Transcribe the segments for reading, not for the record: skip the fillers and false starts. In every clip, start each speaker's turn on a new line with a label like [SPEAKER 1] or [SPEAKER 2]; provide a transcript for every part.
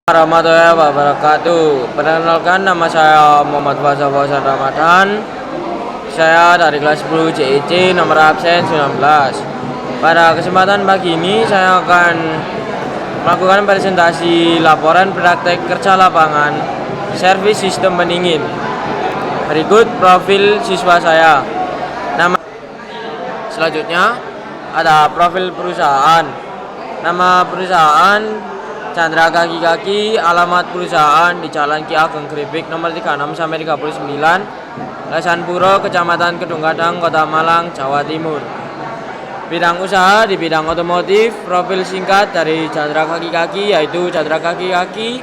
[SPEAKER 1] Warahmatullahi wabarakatuh. Perkenalkan, nama saya Muhammad Fauzan Ramadan. Saya dari kelas 10 JEC nomor absen 19. Pada kesempatan pagi ini saya akan melakukan presentasi laporan praktek kerja lapangan servis sistem pendingin. Berikut profil siswa saya. Selanjutnya ada profil perusahaan. Nama perusahaan Chandra Kaki-Kaki, alamat perusahaan di Jalan Ki Ageng Grebek nomor 36 sampai 39, Lesan Puro, Kecamatan Kedung Kadang, Kota Malang, Jawa Timur. Bidang usaha di bidang otomotif. Profil singkat dari Chandra Kaki-Kaki yaitu Chandra Kaki-Kaki,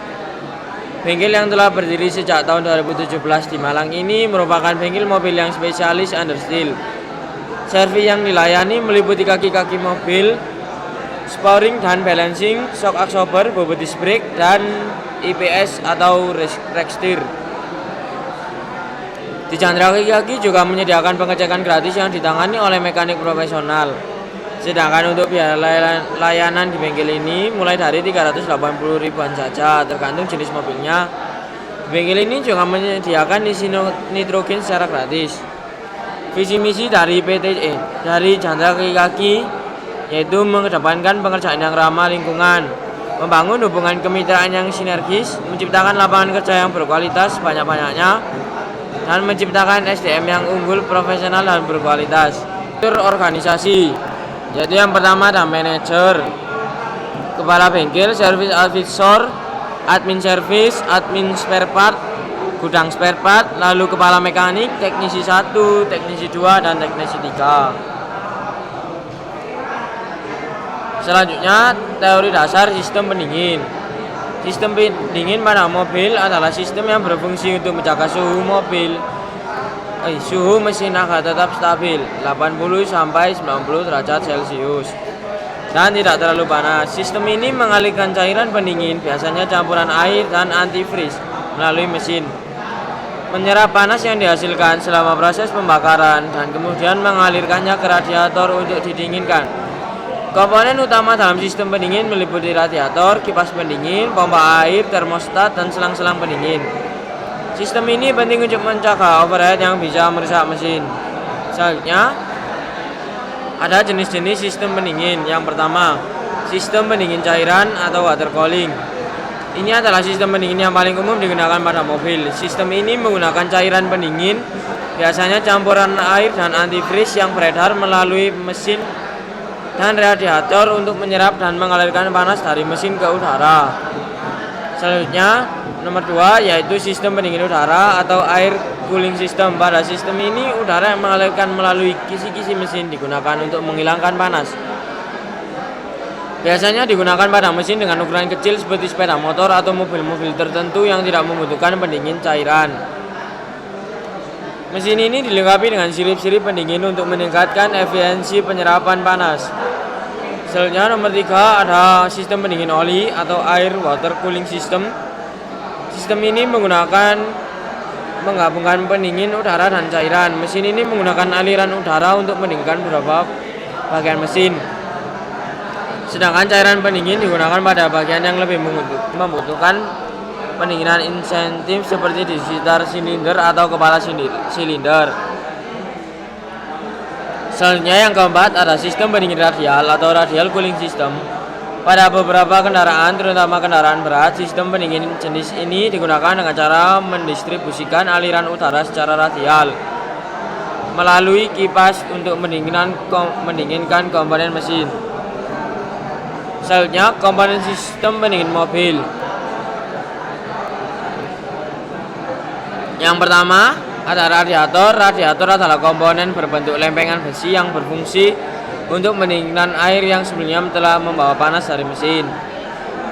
[SPEAKER 1] bengkel yang telah berdiri sejak tahun 2017 di Malang ini merupakan bengkel mobil yang spesialis understeel. Servis yang dilayani meliputi kaki-kaki mobil, sporing dan balancing, shock absorber, bobot disc brake, dan IPS atau rekstir. Di Chandra Kaki-Kaki juga menyediakan pengecekan gratis yang ditangani oleh mekanik profesional. Sedangkan untuk biaya layanan di bengkel ini mulai dari 380 ribuan saja, tergantung jenis mobilnya. Bengkel ini juga menyediakan isi nitrogen secara gratis. Visi misi dari dari Chandra Kaki-Kaki yaitu mengedepankan pekerjaan yang ramah lingkungan, membangun hubungan kemitraan yang sinergis, menciptakan lapangan kerja yang berkualitas banyak-banyaknya, dan menciptakan SDM yang unggul, profesional, dan berkualitas. Organisasi, yaitu yang pertama ada manajer, kepala bengkel, service advisor, admin service, admin spare part, gudang spare part, lalu kepala mekanik, teknisi 1, teknisi 2, dan teknisi 3. Selanjutnya, teori dasar sistem pendingin. Sistem pendingin pada mobil adalah sistem yang berfungsi untuk menjaga suhu mesin agar tetap stabil 80 sampai 90 derajat Celcius dan tidak terlalu panas. Sistem ini mengalirkan cairan pendingin, biasanya campuran air dan antifreeze, melalui mesin, menyerap panas yang dihasilkan selama proses pembakaran dan kemudian mengalirkannya ke radiator untuk didinginkan. Komponen utama dalam sistem pendingin meliputi radiator, kipas pendingin, pompa air, termostat, dan selang-selang pendingin. Sistem ini penting untuk mencegah overheat yang bisa merusak mesin. Selanjutnya, ada jenis-jenis sistem pendingin. Yang pertama, sistem pendingin cairan atau water cooling. Ini adalah sistem pendingin yang paling umum digunakan pada mobil. Sistem ini menggunakan cairan pendingin, biasanya campuran air dan antifreeze yang beredar melalui mesin dan radiator untuk menyerap dan mengalirkan panas dari mesin ke udara. Selanjutnya, nomor 2 yaitu sistem pendingin udara atau air cooling system. Pada sistem ini, udara yang mengalirkan melalui kisi-kisi mesin digunakan untuk menghilangkan panas. Biasanya digunakan pada mesin dengan ukuran kecil seperti sepeda motor atau mobil-mobil tertentu yang tidak membutuhkan pendingin cairan. Mesin ini dilengkapi dengan sirip-sirip pendingin untuk meningkatkan efisiensi penyerapan panas. Selanjutnya nomor 3 ada sistem pendingin oli atau air water cooling system. Sistem ini menggabungkan pendingin udara dan cairan. Mesin ini menggunakan aliran udara untuk mendinginkan beberapa bagian mesin. Sedangkan cairan pendingin digunakan pada bagian yang lebih membutuhkan pendinginan insentif seperti di sekitar silinder atau kepala silinder. Selanjutnya yang keempat ada sistem pendingin radial atau radial cooling system. Pada beberapa kendaraan, terutama kendaraan berat, sistem pendingin jenis ini digunakan dengan cara mendistribusikan aliran udara secara radial melalui kipas untuk mendinginkan komponen mesin. Selanjutnya komponen sistem pendingin mobil. Yang pertama ada radiator. Radiator adalah komponen berbentuk lempengan besi yang berfungsi untuk mendinginkan air yang sebelumnya telah membawa panas dari mesin.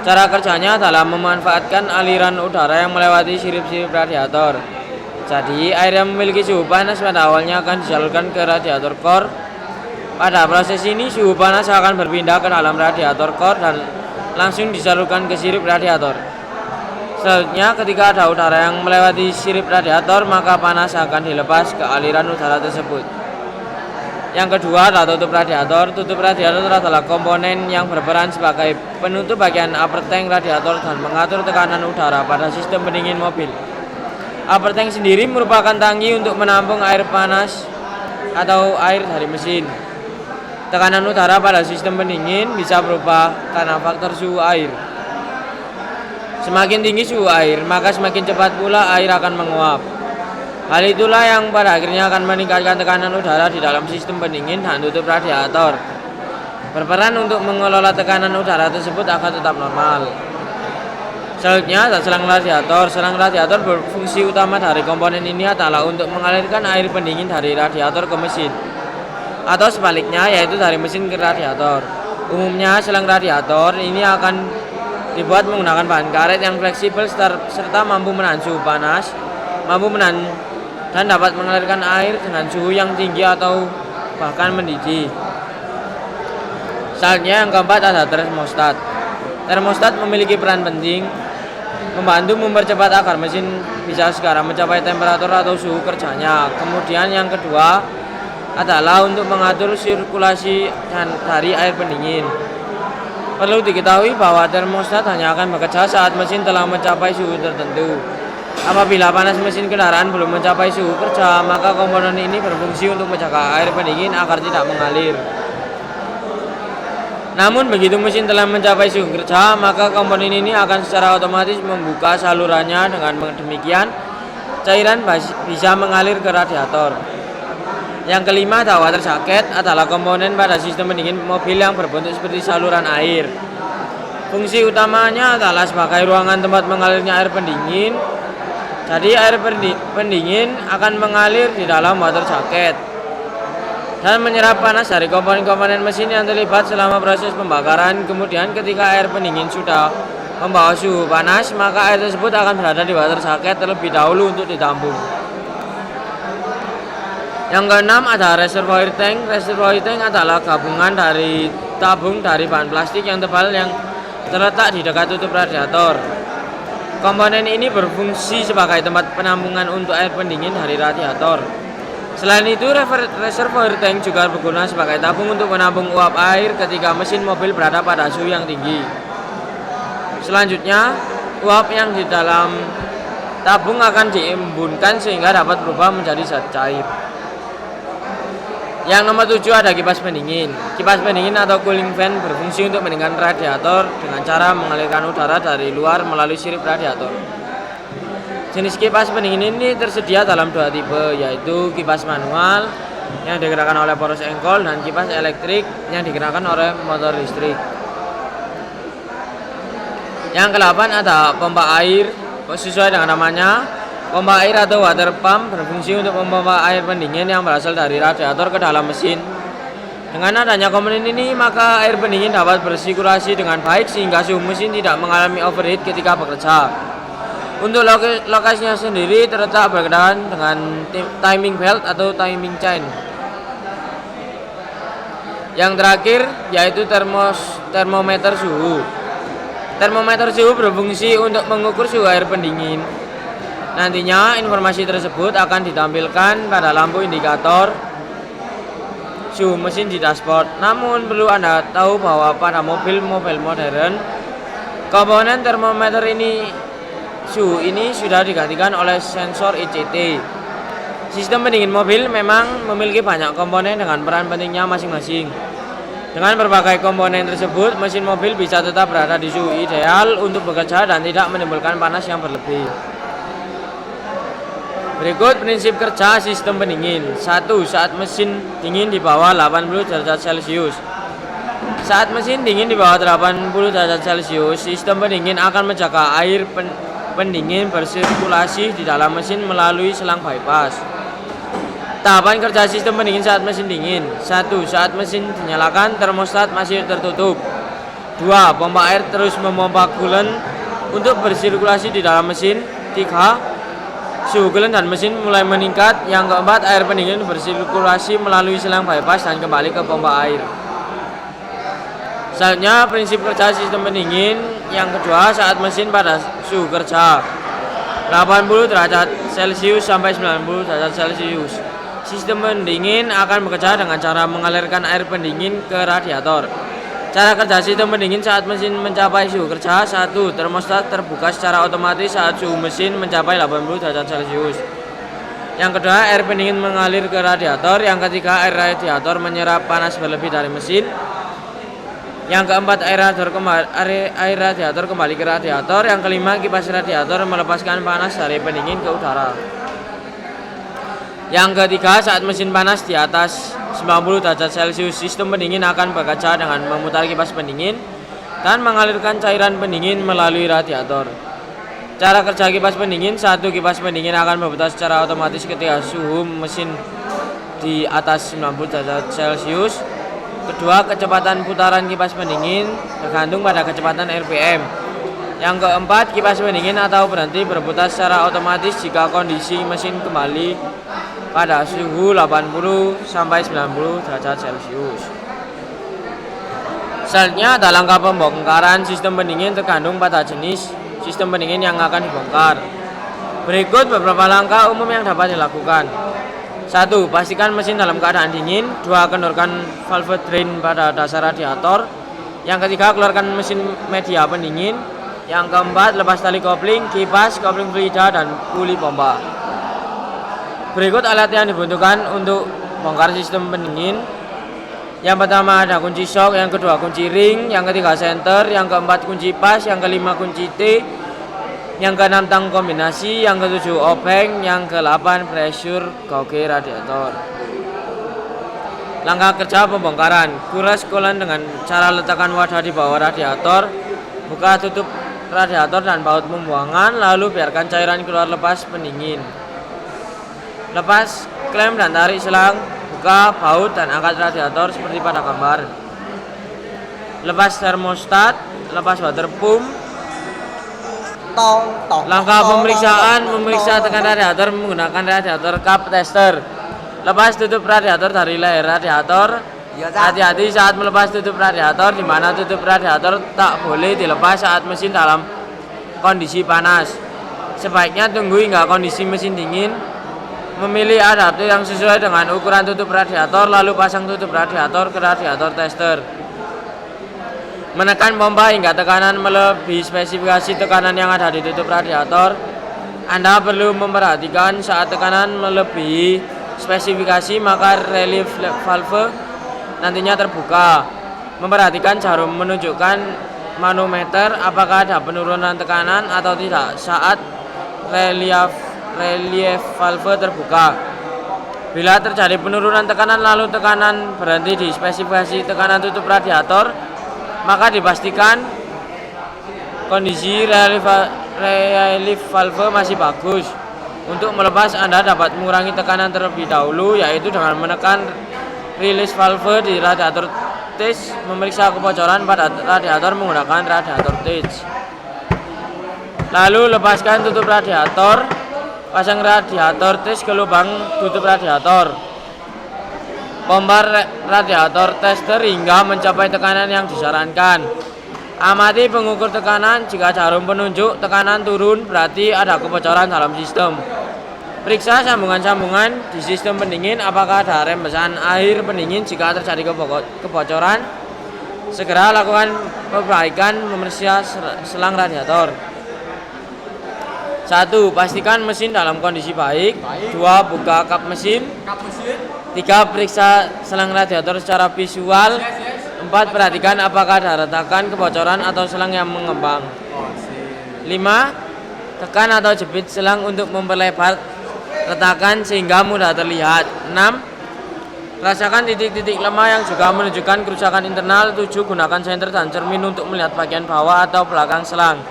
[SPEAKER 1] Cara kerjanya adalah memanfaatkan aliran udara yang melewati sirip-sirip radiator. Jadi air yang memiliki suhu panas pada awalnya akan disalurkan ke radiator core. Pada proses ini suhu panas akan berpindah ke dalam radiator core dan langsung disalurkan ke sirip radiator. Selanjutnya, ketika ada udara yang melewati sirip radiator, maka panas akan dilepas ke aliran udara tersebut. Yang kedua adalah tutup radiator. Tutup radiator adalah komponen yang berperan sebagai penutup bagian upper tank radiator dan mengatur tekanan udara pada sistem pendingin mobil. Upper tank sendiri merupakan tangki untuk menampung air panas atau air dari mesin. Tekanan udara pada sistem pendingin bisa berubah karena faktor suhu air. Semakin tinggi suhu air, maka semakin cepat pula air akan menguap. Hal itulah yang pada akhirnya akan meningkatkan tekanan udara di dalam sistem pendingin dan tutup radiator. Berperan untuk mengelola tekanan udara tersebut agar tetap normal. Selanjutnya ada selang radiator. Selang radiator berfungsi utama dari komponen ini adalah untuk mengalirkan air pendingin dari radiator ke mesin, atau sebaliknya, yaitu dari mesin ke radiator. Umumnya selang radiator ini akan dibuat menggunakan bahan karet yang fleksibel serta mampu menahan suhu panas, mampu menahan dan dapat mengalirkan air dengan suhu yang tinggi atau bahkan mendidih. Selanjutnya yang keempat ada termostat. Termostat memiliki peran penting membantu mempercepat agar mesin bisa segera mencapai temperatur atau suhu kerjanya. Kemudian yang kedua adalah untuk mengatur sirkulasi dari air pendingin. Perlu diketahui bahwa termostat hanya akan bekerja saat mesin telah mencapai suhu tertentu. Apabila panas mesin kendaraan belum mencapai suhu kerja, maka komponen ini berfungsi untuk menjaga air pendingin agar tidak mengalir. Namun begitu mesin telah mencapai suhu kerja, maka komponen ini akan secara otomatis membuka salurannya. Dengan demikian, cairan bisa mengalir ke radiator. Yang kelima, water jacket adalah komponen pada sistem pendingin mobil yang berbentuk seperti saluran air. Fungsi utamanya adalah sebagai ruangan tempat mengalirnya air pendingin. Jadi air pendingin akan mengalir di dalam water jacket dan menyerap panas dari komponen-komponen mesin yang terlibat selama proses pembakaran. Kemudian ketika air pendingin sudah membawa suhu panas, maka air tersebut akan berada di water jacket terlebih dahulu untuk ditampung. Yang keenam ada reservoir tank. Reservoir tank adalah gabungan dari tabung dari bahan plastik yang tebal yang terletak di dekat tutup radiator. Komponen ini berfungsi sebagai tempat penampungan untuk air pendingin dari radiator. Selain itu, reservoir tank juga berguna sebagai tabung untuk menampung uap air ketika mesin mobil berada pada suhu yang tinggi. Selanjutnya, uap yang di dalam tabung akan diembunkan sehingga dapat berubah menjadi zat cair. Yang nomor 7 ada kipas pendingin. Kipas pendingin atau cooling fan berfungsi untuk mendinginkan radiator dengan cara mengalirkan udara dari luar melalui sirip radiator. Jenis kipas pendingin ini tersedia dalam dua tipe, yaitu kipas manual yang digerakkan oleh poros engkol dan kipas elektrik yang digerakkan oleh motor listrik. Yang ke-8 ada pompa air. Sesuai dengan namanya, pompa air atau water pump berfungsi untuk memompa air pendingin yang berasal dari radiator ke dalam mesin. Dengan adanya komponen ini, maka air pendingin dapat bersirkulasi dengan baik sehingga suhu mesin tidak mengalami overheat ketika bekerja. Untuk lokasinya sendiri terletak berdekatan dengan timing belt atau timing chain. Yang terakhir yaitu termometer suhu. Termometer suhu berfungsi untuk mengukur suhu air pendingin. Nantinya informasi tersebut akan ditampilkan pada lampu indikator suhu mesin di dashboard. Namun perlu Anda tahu bahwa pada mobil-mobil modern, komponen termometer suhu ini sudah digantikan oleh sensor ICT. Sistem pendingin mobil memang memiliki banyak komponen dengan peran pentingnya masing-masing. Dengan berbagai komponen tersebut, mesin mobil bisa tetap berada di suhu ideal untuk bekerja dan tidak menimbulkan panas yang berlebih. Berikut prinsip kerja sistem pendingin. 1. Saat mesin dingin di bawah 80 derajat Celcius. Saat mesin dingin di bawah 80 derajat Celcius, sistem pendingin akan menjaga air pendingin bersirkulasi di dalam mesin melalui selang bypass. Tahapan kerja sistem pendingin saat mesin dingin. 1. Saat mesin dinyalakan, termostat masih tertutup. 2. Pompa air terus memompa coolant untuk bersirkulasi di dalam mesin. 3. Suhu coolant dan mesin mulai meningkat. Yang keempat, air pendingin bersirkulasi melalui selang bypass dan kembali ke pompa air. Selanjutnya, prinsip kerja sistem pendingin. Yang kedua, saat mesin pada suhu kerja 80 derajat Celcius sampai 90 derajat Celcius. Sistem pendingin akan bekerja dengan cara mengalirkan air pendingin ke radiator. Cara kerja sistem pendingin saat mesin mencapai suhu kerja. 1. Termostat terbuka secara otomatis saat suhu mesin mencapai 80 derajat Celcius. Yang kedua, air pendingin mengalir ke radiator. Yang ketiga, air radiator menyerap panas berlebih dari mesin. Yang keempat, air radiator kembali ke radiator. Yang kelima, kipas radiator melepaskan panas dari pendingin ke udara. Yang ketiga, saat mesin panas di atas 90 derajat Celcius, sistem pendingin akan bekerja dengan memutar kipas pendingin dan mengalirkan cairan pendingin melalui radiator. Cara kerja kipas pendingin. 1. Kipas pendingin akan berputar secara otomatis ketika suhu mesin di atas 90 derajat Celcius. Kedua, kecepatan putaran kipas pendingin tergantung pada kecepatan RPM. Yang keempat, kipas pendingin atau berhenti berputar secara otomatis jika kondisi mesin kembali pada suhu 80 sampai 90 derajat Celcius. Selanjutnya ada langkah pembongkaran sistem pendingin tergantung pada jenis sistem pendingin yang akan dibongkar. Berikut beberapa langkah umum yang dapat dilakukan. 1. Pastikan mesin dalam keadaan dingin. 2. Kendorkan valve drain pada dasar radiator. Yang ketiga, keluarkan mesin media pendingin. Yang keempat, lepas tali kopling, kipas, kopling fluida, dan puli pompa. Berikut alat yang dibutuhkan untuk bongkar sistem pendingin. Yang pertama ada kunci shock, yang kedua kunci ring, yang ketiga senter, yang keempat kunci pas, yang kelima kunci T, yang keenam tang kombinasi, yang ketujuh obeng, yang ke-8 pressure gauge radiator. Langkah kerja pembongkaran. Kuras coolant dengan cara letakkan wadah di bawah radiator, buka tutup radiator dan baut pembuangan, lalu biarkan cairan keluar lepas pendingin. Lepas klem dan tarik selang, buka baut dan angkat radiator seperti pada gambar. Lepas termostat, lepas water pump. Langkah pemeriksaan. Memeriksa tekanan radiator menggunakan radiator cup tester. Lepas tutup radiator dari leher radiator. Hati-hati saat melepas tutup radiator, di mana tutup radiator tak boleh dilepas saat mesin dalam kondisi panas. Sebaiknya tunggu hingga kondisi mesin dingin. Memilih adaptor yang sesuai dengan ukuran tutup radiator, lalu pasang tutup radiator ke radiator tester. Menekan pompa hingga tekanan melebihi spesifikasi tekanan yang ada di tutup radiator. Anda perlu memperhatikan saat tekanan melebihi spesifikasi, maka relief valve nantinya terbuka. Memperhatikan jarum menunjukkan manometer apakah ada penurunan tekanan atau tidak saat relief valve terbuka. Bila terjadi penurunan tekanan lalu tekanan berhenti di spesifikasi tekanan tutup radiator, maka dipastikan kondisi relief valve masih bagus. Untuk melepas, Anda dapat mengurangi tekanan terlebih dahulu, yaitu dengan menekan release valve di radiator test. Memeriksa kebocoran pada radiator menggunakan radiator test. Lalu lepaskan tutup radiator. Pasang radiator test ke lubang tutup radiator. Pompa radiator tester hingga mencapai tekanan yang disarankan. Amati pengukur tekanan. Jika jarum penunjuk tekanan turun, berarti ada kebocoran dalam sistem. Periksa sambungan-sambungan di sistem pendingin apakah ada rembesan air pendingin. Jika terjadi kebocoran, segera lakukan perbaikan. Memeriksa selang radiator. 1. Pastikan mesin dalam kondisi baik. 2. Buka kap mesin. 3. Periksa selang radiator secara visual. 4. Perhatikan apakah ada retakan, kebocoran, atau selang yang mengembang. 5. Tekan atau jepit selang untuk memperlebar retakan sehingga mudah terlihat. 6. Rasakan titik-titik lemah yang juga menunjukkan kerusakan internal. 7. Gunakan senter dan cermin untuk melihat bagian bawah atau belakang selang.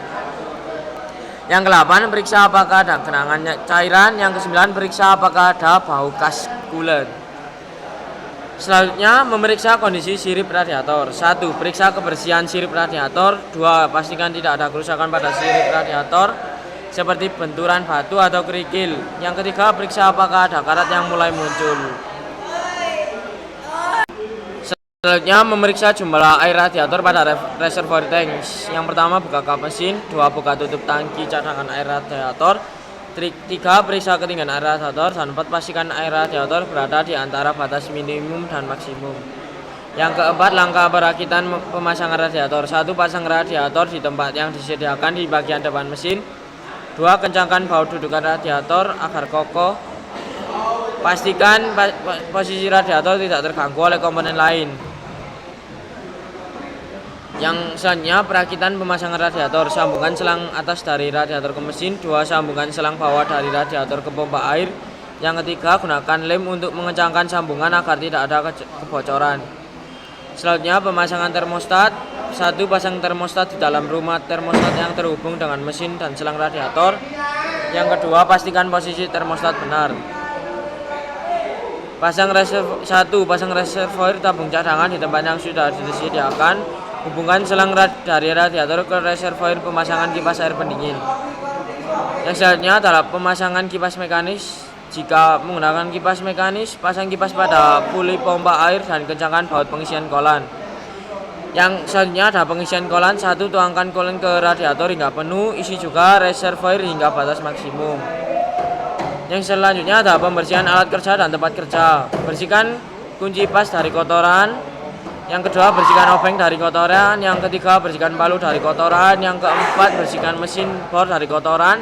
[SPEAKER 1] Yang ke-8, periksa apakah ada genangan cairan. Yang ke-9, periksa apakah ada bau gas coolant. Selanjutnya, memeriksa kondisi sirip radiator. 1. Periksa kebersihan sirip radiator. 2. Pastikan tidak ada kerusakan pada sirip radiator seperti benturan batu atau kerikil. Yang ketiga, periksa apakah ada karat yang mulai muncul. Selanjutnya, memeriksa jumlah air radiator pada reservoir tank. Yang pertama, buka kap mesin. 2. Buka tutup tangki cadangan air radiator. 3. Periksa ketinggian air radiator. Dan 4. Pastikan air radiator berada di antara batas minimum dan maksimum. Yang keempat, langkah perakitan pemasangan radiator. 1. Pasang radiator di tempat yang disediakan di bagian depan mesin. 2. Kencangkan baut dudukan radiator agar kokoh. Pastikan posisi radiator tidak terganggu oleh komponen lain. Yang selanjutnya, perakitan pemasangan radiator. Sambungan selang atas dari radiator ke mesin. 2. Sambungan selang bawah dari radiator ke pompa air. Yang ketiga, gunakan lem untuk mengencangkan sambungan agar tidak ada kebocoran. Selanjutnya, pemasangan termostat. 1. Pasang termostat di dalam rumah termostat yang terhubung dengan mesin dan selang radiator. Yang kedua, pastikan posisi termostat benar. Pasang reservoir tabung cadangan di tempat yang sudah disediakan. Hubungkan selang dari radiator ke reservoir pemasangan kipas air pendingin. Yang selanjutnya adalah pemasangan kipas mekanis. Jika menggunakan kipas mekanis, pasang kipas pada puli pompa air dan kencangkan baut pengisian kolan. Yang selanjutnya ada pengisian kolan. 1. Tuangkan kolan ke radiator hingga penuh. Isi juga reservoir hingga batas maksimum. Yang selanjutnya ada pembersihan alat kerja dan tempat kerja. Bersihkan kunci pas dari kotoran. Yang kedua, bersihkan obeng dari kotoran. Yang ketiga, bersihkan palu dari kotoran. Yang keempat, bersihkan mesin bor dari kotoran.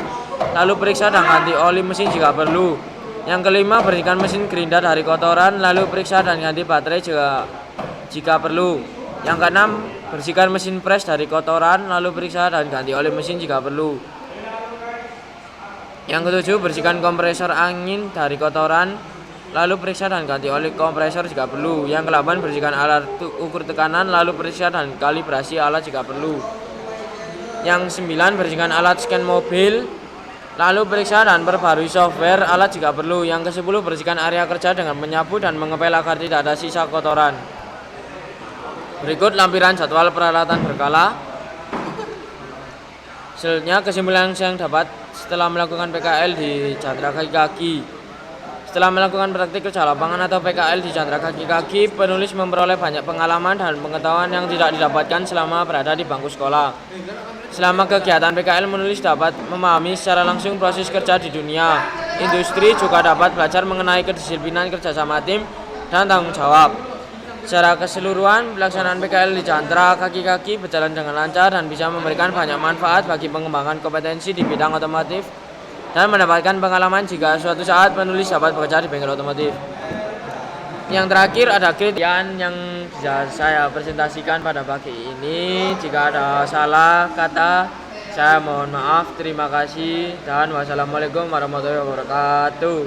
[SPEAKER 1] Lalu periksa dan ganti oli mesin jika perlu. Yang kelima, bersihkan mesin gerinda dari kotoran. Lalu periksa dan ganti baterai jika perlu. Yang keenam, bersihkan mesin pres dari kotoran. Lalu periksa dan ganti oli mesin jika perlu. Yang ketujuh, bersihkan kompresor angin dari kotoran. Lalu periksa dan ganti oli kompresor jika perlu. Yang ke-8, bersihkan alat ukur tekanan. Lalu periksa dan kalibrasi alat jika perlu. Yang 9, bersihkan alat scan mobil. Lalu periksa dan perbarui software alat jika perlu. Yang ke-10, bersihkan area kerja dengan menyapu dan mengepel agar tidak ada sisa kotoran. Berikut lampiran jadwal peralatan berkala. Selanjutnya, kesimpulan yang dapat setelah melakukan PKL di Chandra Kaki-Kaki. Setelah melakukan praktik kerja lapangan atau PKL di Chandra Kaki-Kaki, penulis memperoleh banyak pengalaman dan pengetahuan yang tidak didapatkan selama berada di bangku sekolah. Selama kegiatan PKL, menulis dapat memahami secara langsung proses kerja di dunia industri, juga dapat belajar mengenai kedisiplinan kerjasama tim dan tanggung jawab. Secara keseluruhan, pelaksanaan PKL di Chandra Kaki-Kaki berjalan dengan lancar dan bisa memberikan banyak manfaat bagi pengembangan kompetensi di bidang otomotif dan mendapatkan pengalaman jika suatu saat penulis dapat bekerja di bengkel otomotif. Yang terakhir ada kriteria yang bisa saya presentasikan pada pagi ini. Jika ada salah kata, saya mohon maaf. Terima kasih dan wassalamualaikum warahmatullahi wabarakatuh.